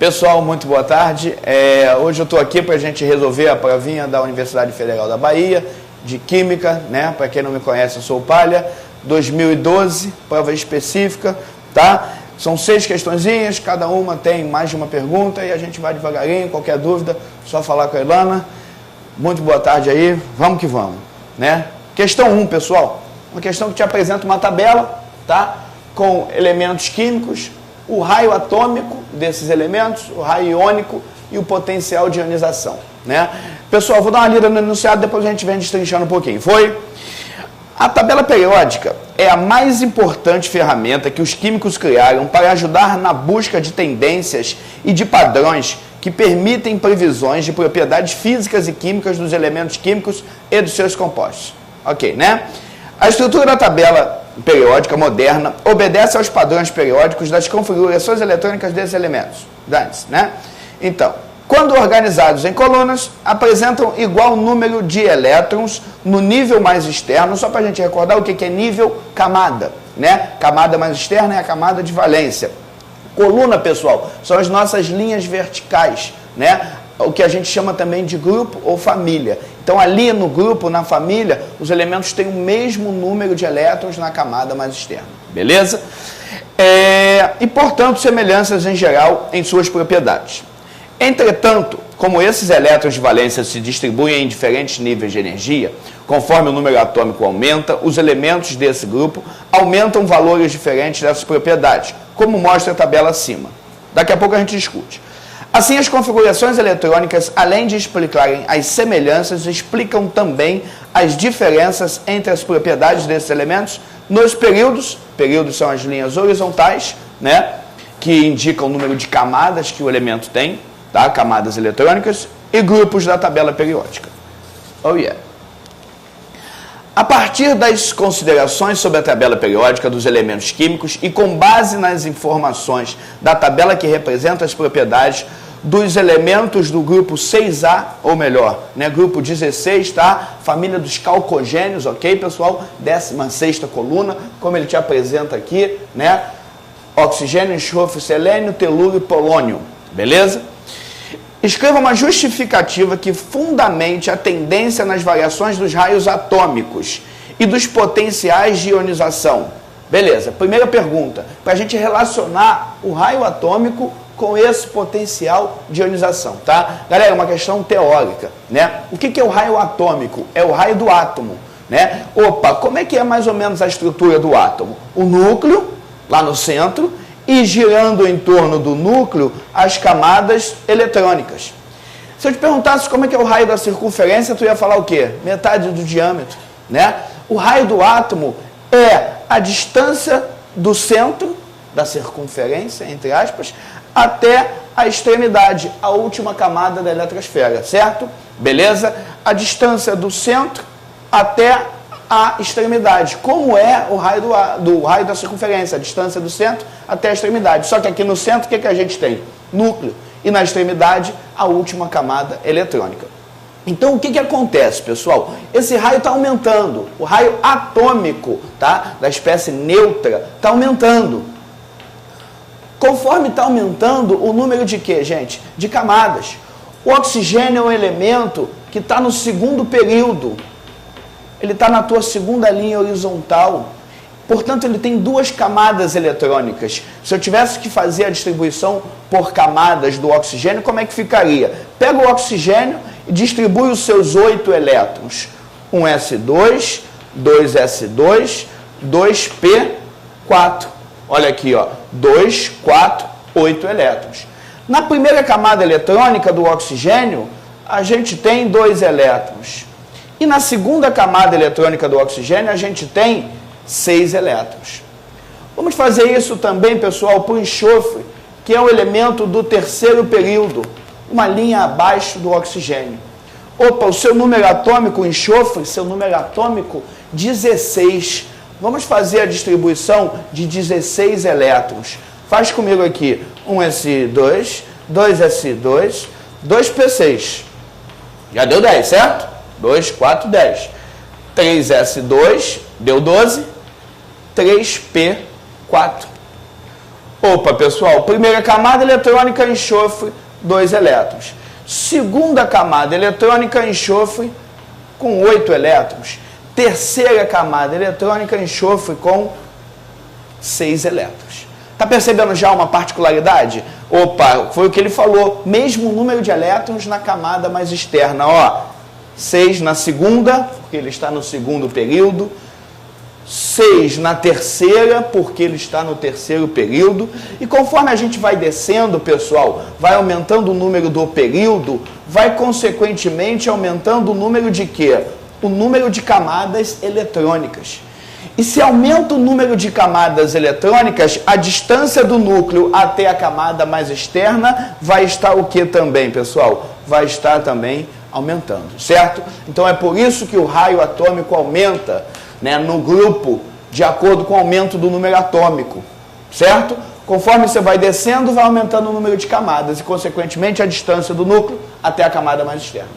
Pessoal, muito boa tarde. Hoje eu estou aqui para a gente resolver a provinha da Universidade Federal da Bahia, de Química, né? Para quem não me conhece, eu sou o Palha, 2012, prova específica, tá? São 6 questõezinhas, cada uma tem mais de uma pergunta e a gente vai devagarinho, qualquer dúvida, só falar com a Ilana. Muito boa tarde aí, vamos que vamos, né? Questão 1, pessoal, uma questão que te apresenta uma tabela, tá? Com elementos químicos, o raio atômico desses elementos, o raio iônico e o potencial de ionização, né? Pessoal, vou dar uma lida no enunciado, depois a gente vem destrinchando um pouquinho. A tabela periódica é a mais importante ferramenta que os químicos criaram para ajudar na busca de tendências e de padrões que permitem previsões de propriedades físicas e químicas dos elementos químicos e dos seus compostos. Ok, né? A estrutura da tabela periódica moderna obedece aos padrões periódicos das configurações eletrônicas desses elementos, né? Então, quando organizados em colunas, apresentam igual número de elétrons no nível mais externo, só para a gente recordar o que é nível camada, né? Camada mais externa é a camada de valência. Coluna, pessoal, são as nossas linhas verticais, né? O que a gente chama também de grupo ou família. Então, ali no grupo, na família, os elementos têm o mesmo número de elétrons na camada mais externa. Beleza? E, portanto, semelhanças em geral em suas propriedades. Entretanto, como esses elétrons de valência se distribuem em diferentes níveis de energia, conforme o número atômico aumenta, os elementos desse grupo aumentam valores diferentes dessas propriedades, como mostra a tabela acima. Daqui a pouco a gente discute. Assim, as configurações eletrônicas, além de explicarem as semelhanças, explicam também as diferenças entre as propriedades desses elementos nos períodos. Períodos são as linhas horizontais, né, que indicam o número de camadas que o elemento tem, tá? Camadas eletrônicas, e grupos da tabela periódica. Oh yeah! A partir das considerações sobre a tabela periódica dos elementos químicos e com base nas informações da tabela que representa as propriedades dos elementos do grupo 6A, ou melhor, né, grupo 16, tá? Família dos calcogênios, ok, pessoal? 16ª coluna, como ele te apresenta aqui, né? Oxigênio, enxofre, selênio, telúrio e polônio, beleza? Escreva uma justificativa que fundamente a tendência nas variações dos raios atômicos e dos potenciais de ionização. Beleza, primeira pergunta, para a gente relacionar o raio atômico com esse potencial de ionização, tá? Galera, uma questão teórica, né? O que é o raio atômico? É o raio do átomo, né? Opa, como é que é mais ou menos a estrutura do átomo? O núcleo, lá no centro, e girando em torno do núcleo as camadas eletrônicas. Se eu te perguntasse como é que é o raio da circunferência, tu ia falar o quê? Metade do diâmetro, né? O raio do átomo é a distância do centro da circunferência, entre aspas, até a extremidade, a última camada da eletrosfera, certo? Beleza? A distância do centro até a extremidade. Como é o raio do raio da circunferência? A distância do centro até a extremidade. Só que aqui no centro, o que a gente tem? Núcleo. E na extremidade, a última camada eletrônica. Então, o que acontece, pessoal? Esse raio está aumentando. O raio atômico, tá? Da espécie neutra, está aumentando. Conforme está aumentando, o número de quê, gente? De camadas. O oxigênio é um elemento que está no segundo período. Ele está na tua segunda linha horizontal. Portanto, ele tem 2 camadas eletrônicas. Se eu tivesse que fazer a distribuição por camadas do oxigênio, como é que ficaria? Pega o oxigênio e distribui os seus 8 elétrons. 1s2, 2s2, 2p4. Olha aqui, ó, 2, 4, 8 elétrons. Na primeira camada eletrônica do oxigênio, a gente tem 2 elétrons. E na segunda camada eletrônica do oxigênio, a gente tem 6 elétrons. Vamos fazer isso também, pessoal, para o enxofre, que é o elemento do terceiro período, uma linha abaixo do oxigênio. Opa, o seu número atômico, o enxofre, seu número atômico, 16. Vamos fazer a distribuição de 16 elétrons. Faz comigo aqui, 1s2, 2s2, 2p6. Já deu 10, certo? 2, 4, 10. 3s2, deu 12. 3p4. Opa, pessoal, primeira camada eletrônica, enxofre, 2 elétrons. Segunda camada eletrônica, enxofre, com 8 elétrons. Terceira camada eletrônica, enxofre, com 6 elétrons. Está percebendo já uma particularidade? Opa, foi o que ele falou, mesmo número de elétrons na camada mais externa, ó. 6 na segunda, porque ele está no segundo período. 6 na terceira, porque ele está no terceiro período. E conforme a gente vai descendo, pessoal, vai aumentando o número do período, vai consequentemente aumentando o número de quê? O número de camadas eletrônicas. E se aumenta o número de camadas eletrônicas, a distância do núcleo até a camada mais externa vai estar o que também, pessoal? Vai estar também aumentando, certo? Então é por isso que o raio atômico aumenta, né, no grupo, de acordo com o aumento do número atômico, certo? Conforme você vai descendo, vai aumentando o número de camadas e, consequentemente, a distância do núcleo até a camada mais externa.